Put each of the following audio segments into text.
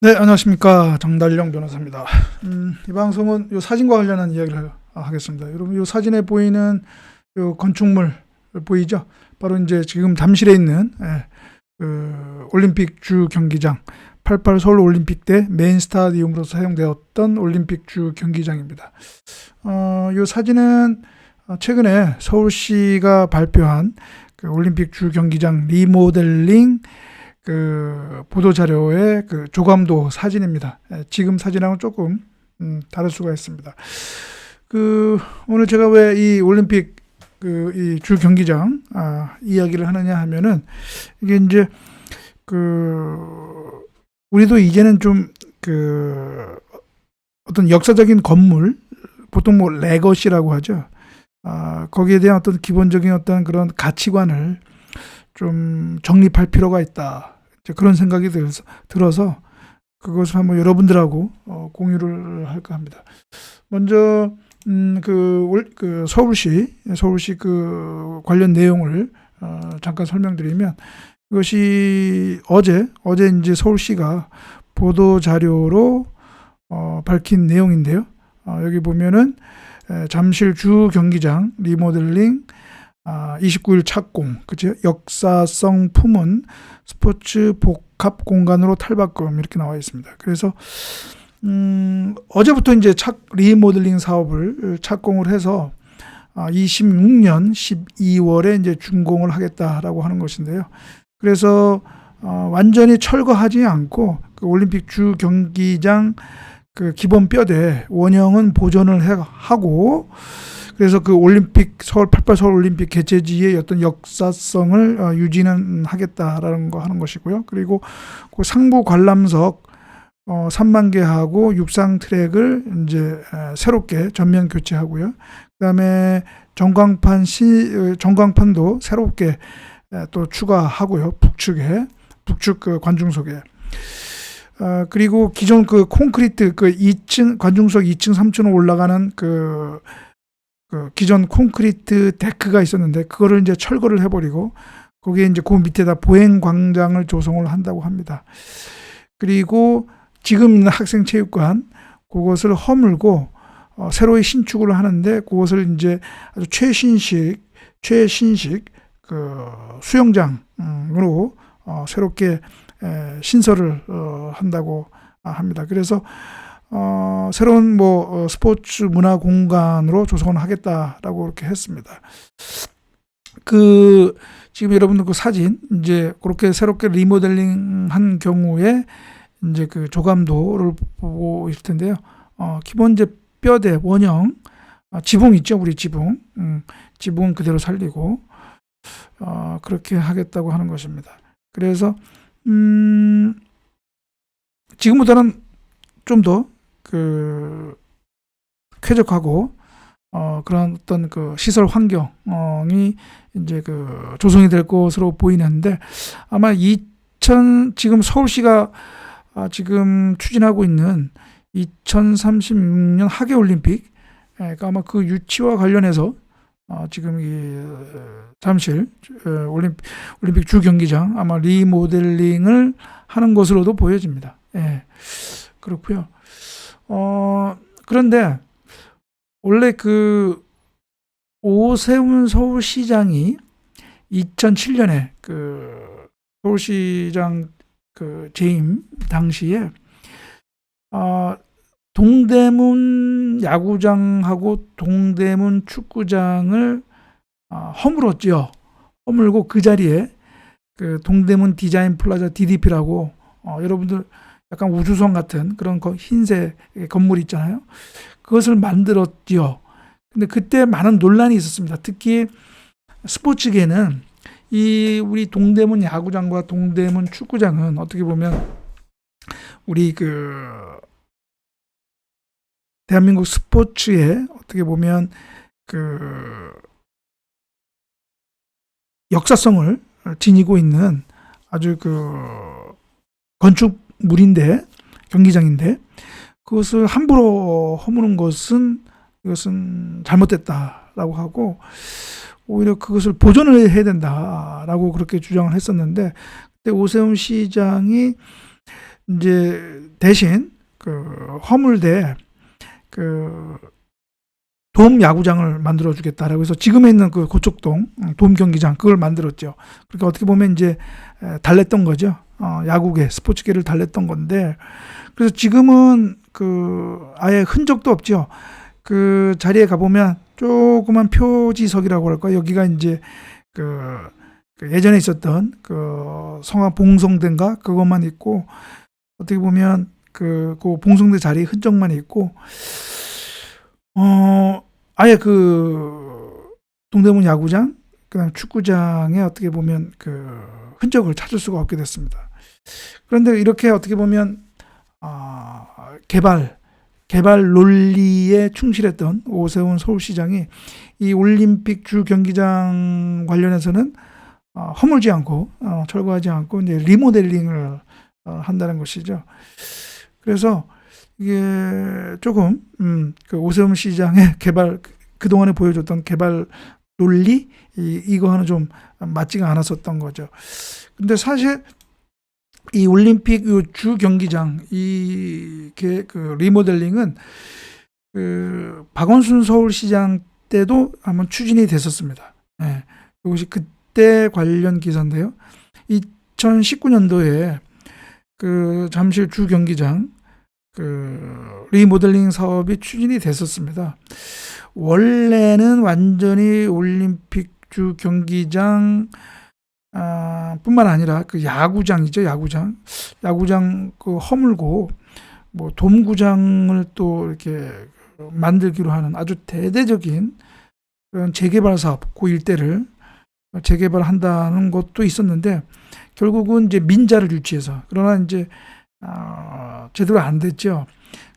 네, 안녕하십니까. 정달령 변호사입니다. 이 방송은 요 사진과 관련한 이야기를 하겠습니다. 여러분, 요 사진에 보이는 요 건축물 보이죠? 바로 이제 지금 잠실에 있는 그 올림픽 주 경기장, 88 서울 올림픽 때 메인 스타디움으로 사용되었던 올림픽 주 경기장입니다. 요 사진은 최근에 서울시가 발표한 그 올림픽 주 경기장 리모델링 그 보도자료의 그 조감도 사진입니다. 지금 사진하고는 조금 다를 수가 있습니다. 그 오늘 제가 왜 이 올림픽 그 이 주 경기장 이야기를 하느냐 하면은, 이게 이제 그 우리도 이제는 좀 그 어떤 역사적인 건물, 보통 뭐 레거시라고 하죠. 거기에 대한 어떤 기본적인 어떤 그런 가치관을 좀 정립할 필요가 있다. 그런 생각이 들어서 그것을 한번 여러분들하고 공유를 할까 합니다. 먼저 그 서울시 그 관련 내용을 잠깐 설명드리면, 이것이 어제 이제 서울시가 보도 자료로 밝힌 내용인데요. 여기 보면은 잠실 주 경기장 리모델링 29일 착공, 그죠? 역사성 품은 스포츠 복합 공간으로 탈바꿈, 이렇게 나와 있습니다. 그래서 어제부터 이제 리모델링 사업을 착공을 해서 26년 12월에 이제 준공을 하겠다라고 하는 것인데요. 그래서 완전히 철거하지 않고 그 올림픽 주 경기장 그 기본 뼈대 원형은 보존을 하고, 그래서 그 올림픽 88 서울 올림픽 개최지의 어떤 역사성을 유지는 하겠다라는 거 하는 것이고요. 그리고 그 상부 관람석 3만 개하고 육상 트랙을 이제 새롭게 전면 교체하고요. 그다음에 전광판도 새롭게 또 추가하고요. 북측 그 관중석에. 그리고 기존 그 콘크리트 그 2층 관중석 2층 3층으로 올라가는 그 기존 콘크리트 데크가 있었는데, 그거를 이제 철거를 해버리고 거기에 이제 그 밑에다 보행 광장을 조성을 한다고 합니다. 그리고 지금 있는 학생체육관 그것을 허물고 새로이 신축을 하는데, 그것을 이제 아주 최신식 그 수영장으로 새롭게 신설을 한다고 합니다. 그래서 새로운 스포츠 문화 공간으로 조성을 하겠다라고 이렇게 했습니다. 그 지금 여러분들 그 사진 이제 그렇게 새롭게 리모델링 한 경우에 이제 그 조감도를 보고 있을 텐데요. 기본 이제 뼈대 원형 지붕 있죠, 우리 지붕. 지붕은 그대로 살리고 그렇게 하겠다고 하는 것입니다. 그래서 지금보다는 좀 더 그 쾌적하고 그런 어떤 그 시설 환경이 이제 그 조성이 될 것으로 보이는데, 아마 지금 서울시가 지금 추진하고 있는 2036년 하계 올림픽, 아마 그 유치와 관련해서 지금 이 잠실 올림픽 주 경기장 아마 리모델링을 하는 것으로도 보여집니다. 그렇고요. 그런데 원래 그 오세훈 서울시장이 2007년에 그 서울시장 그 재임 당시에 동대문 야구장하고 동대문 축구장을 허물었죠. 허물고 그 자리에 그 동대문 디자인 플라자 DDP라고 여러분들 약간 우주선 같은 그런 흰색 건물 있잖아요. 그것을 만들었지요. 근데 그때 많은 논란이 있었습니다. 특히 스포츠계는 이 우리 동대문 야구장과 동대문 축구장은 어떻게 보면 우리 그 대한민국 스포츠에 어떻게 보면 그 역사성을 지니고 있는 아주 그 건축물인데, 경기장인데, 그것을 함부로 허무는 이것은 잘못됐다라고 하고, 오히려 그것을 보존을 해야 된다라고 그렇게 주장을 했었는데, 그때 오세훈 시장이 이제 대신 그 허물대 그 돔 야구장을 만들어 주겠다라고 해서 지금에 있는 그 고척동 돔 경기장 그걸 만들었죠. 그러니까 어떻게 보면 이제 달랬던 거죠. 야구계, 스포츠계를 달랬던 건데, 그래서 지금은 그 아예 흔적도 없죠. 그 자리에 가보면 조그만 표지석이라고 할까, 여기가 이제 그 예전에 있었던 그 성화 봉성대인가 그것만 있고, 어떻게 보면 그 봉성대 자리 흔적만 있고, 아예 그 동대문 야구장, 그다음 축구장에 어떻게 보면 그 흔적을 찾을 수가 없게 됐습니다. 그런데 이렇게 어떻게 보면 개발 논리에 충실했던 오세훈 서울시장이 이 올림픽 주 경기장 관련해서는 허물지 않고 철거하지 않고 이제 리모델링을 한다는 것이죠. 그래서 이게 조금 그 오세훈 시장의 개발, 그동안에 보여줬던 개발 논리 이거와는 좀 맞지가 않았었던 거죠. 근데 사실 이 올림픽 주 경기장 그 리모델링은 그 박원순 서울시장 때도 한번 추진이 됐었습니다. 네, 이것이 그때 관련 기사인데요. 2019년도에 그 잠실 주 경기장 그 리모델링 사업이 추진이 됐었습니다. 원래는 완전히 올림픽 주 경기장 뿐만 아니라 그 야구장이죠, 야구장 그 허물고 뭐 돔구장을 또 이렇게 만들기로 하는 아주 대대적인 그런 재개발 사업, 그 일대를 재개발한다는 것도 있었는데, 결국은 이제 민자를 유치해서, 그러나 이제 제대로 안 됐죠.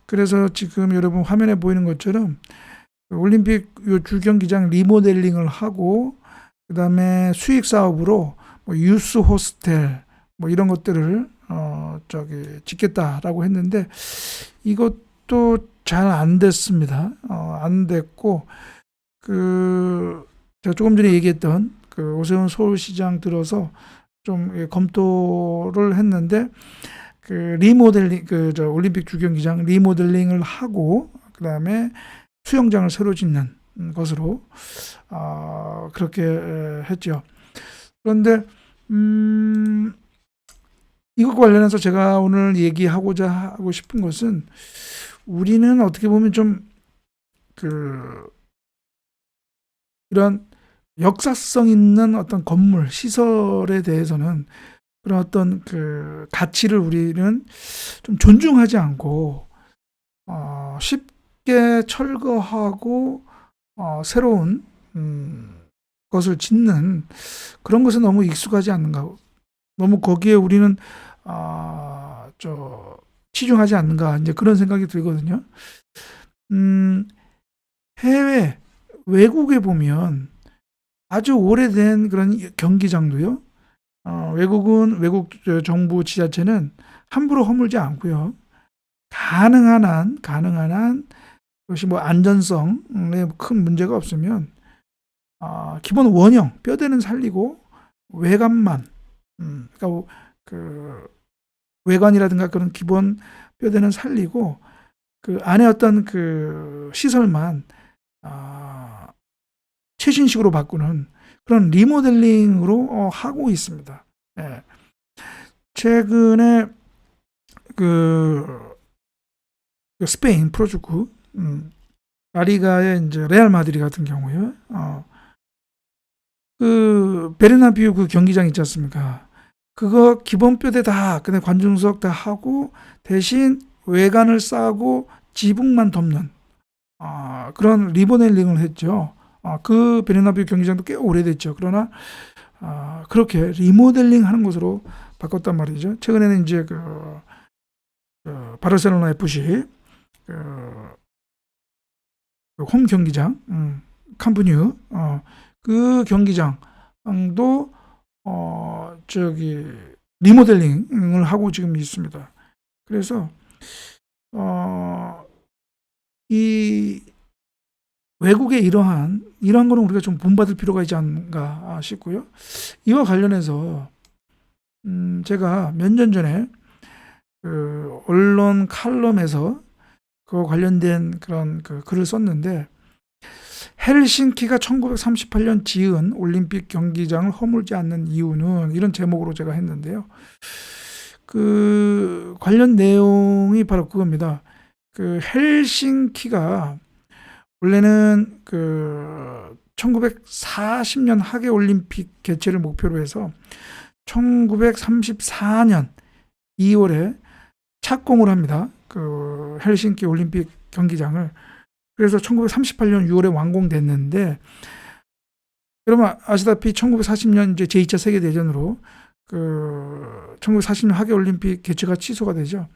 그래서 지금 여러분 화면에 보이는 것처럼 올림픽 주 경기장 리모델링을 하고, 그 다음에 수익 사업으로 뭐 유스 호스텔 뭐 이런 것들을 짓겠다라고 했는데, 이것도 잘 안 됐습니다. 안 됐고, 제가 조금 전에 얘기했던 그 오세훈 서울시장 들어서 좀 검토를 했는데, 그 리모델링, 올림픽 주경기장 리모델링을 하고, 그 다음에 수영장을 새로 짓는 것으로, 그렇게 했죠. 그런데, 이것과 관련해서 제가 오늘 얘기하고자 하고 싶은 것은, 우리는 어떻게 보면 좀, 이런 역사성 있는 어떤 건물, 시설에 대해서는 그런 어떤 그 가치를 우리는 좀 존중하지 않고, 쉽게 철거하고, 새로운, 것을 짓는 그런 것에 너무 익숙하지 않는가. 너무 거기에 우리는, 치중하지 않는가. 이제 그런 생각이 들거든요. 외국에 보면 아주 오래된 그런 경기장도요. 외국 정부 지자체는 함부로 허물지 않고요. 가능한 한 그것이 뭐 안전성에 큰 문제가 없으면 기본 원형 뼈대는 살리고 외관만, 그러니까 그 외관이라든가 그런 기본 뼈대는 살리고 그 안에 어떤 그 시설만 최신식으로 바꾸는 그런 리모델링으로 하고 있습니다. 예. 최근에 그 스페인 프로축구 라리가의 이제 레알 마드리드 같은 경우에 그 베르나비우 그 경기장 있지 않습니까? 그거 기본 뼈대 다 그다음에 관중석 다 하고 대신 외관을 싸고 지붕만 덮는 그런 리모델링을 했죠. 그 베르나비우 경기장도 꽤 오래됐죠. 그러나 그렇게 리모델링 하는 것으로 바꿨단 말이죠. 최근에는 이제 그 바르셀로나 FC 홈 경기장 캄프뉴 그 경기장도 리모델링을 하고 지금 있습니다. 그래서 이 외국의 이러한 거는 우리가 좀 본받을 필요가 있지 않은가 싶고요. 이와 관련해서 제가 몇 년 전에 그 언론 칼럼에서 그 관련된 그런 그 글을 썼는데, 헬싱키가 1938년 지은 올림픽 경기장을 허물지 않는 이유는, 이런 제목으로 제가 했는데요. 그 관련 내용이 바로 그겁니다. 그 헬싱키가 원래는 그 1940년 하계 올림픽 개최를 목표로 해서 1934년 2월에 착공을 합니다. 그 헬싱키 올림픽 경기장을. 그래서 1938년 6월에 완공됐는데, 여러분 아시다시피 1940년 이제 제2차 세계대전으로 그 1940년 하계 올림픽 개최가 취소가 되죠.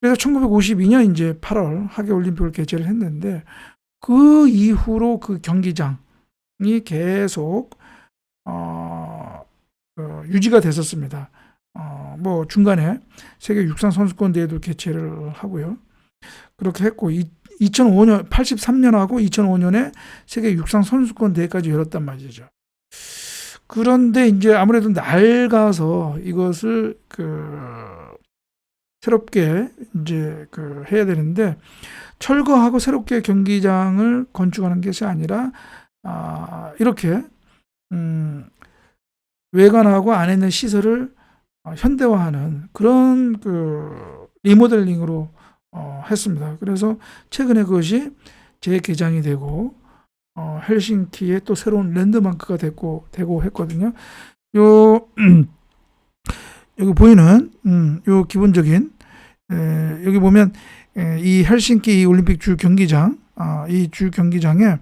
그래서 1952년 이제 8월 하계 올림픽을 개최를 했는데, 그 이후로 그 경기장이 계속 유지가 됐었습니다. 뭐 중간에 세계 육상 선수권 대회도 개최를 하고요. 그렇게 했고, 2005년 83년하고 2005년에 세계 육상 선수권 대회까지 열었단 말이죠. 그런데 이제 아무래도 낡아서 이것을 새롭게 이제 해야 되는데, 철거하고 새롭게 경기장을 건축하는 것이 아니라 이렇게 외관하고 안에 있는 시설을 현대화하는 그런 리모델링으로 했습니다. 그래서 최근에 그것이 재개장이 되고 헬싱키의 또 새로운 랜드마크가 되고 했거든요. 여기 보이는 요 기본적인, 여기 보면 이 헬싱키 올림픽 주 경기장, 이 주 경기장에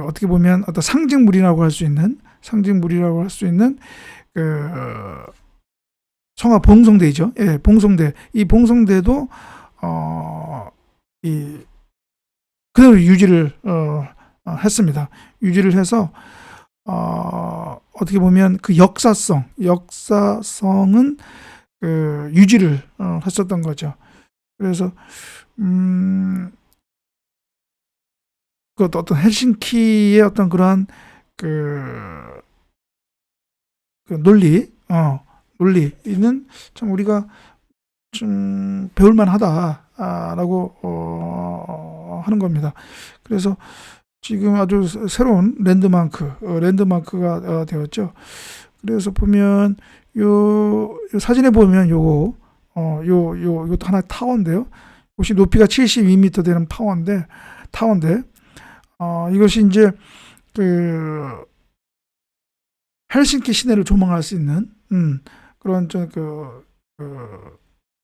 어떻게 보면 어떤 상징물이라고 할 수 있는 성화 봉성대죠. 예, 봉성대. 이 봉성대도 그대로 유지를 했습니다. 유지를 해서 어떻게 보면 그 역사성은 유지를 했었던 거죠. 그래서 그 어떤 헬싱키의 어떤 그러한 논리는 참 우리가 좀 배울만 하다라고 하는 겁니다. 그래서 지금 아주 새로운 랜드마크가 되었죠. 그래서 보면 요 사진에 보면 요것도 하나 타워인데요. 혹시 높이가 72m 되는 타워인데 이것이 이제 헬싱키 시내를 조망할 수 있는 그런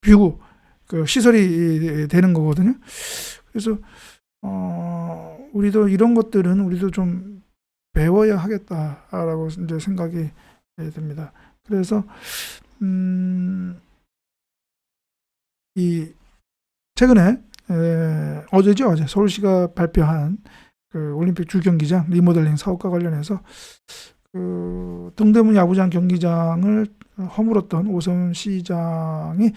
뷰 시설이 되는 거거든요. 그래서 우리도 이런 것들은 우리도 좀 배워야 하겠다라고 이제 생각이 듭니다. 그래서 이 최근에 어제 서울시가 발표한 올림픽 주경기장 리모델링 사업과 관련해서 동대문 야구장 경기장을 허물었던 오세훈 시장이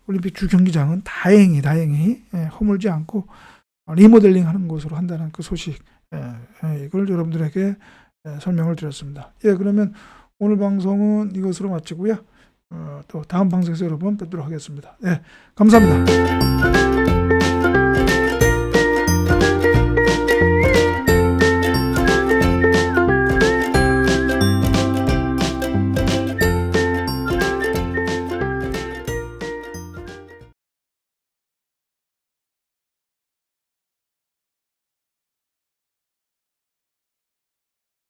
올림픽 주경기장은 다행히 허물지 않고 리모델링 하는 것으로 한다는 그 소식, 이걸 여러분들에게 설명을 드렸습니다. 그러면 오늘 방송은 이것으로 마치고요. 또 다음 방송에서 여러분 뵙도록 하겠습니다. 감사합니다.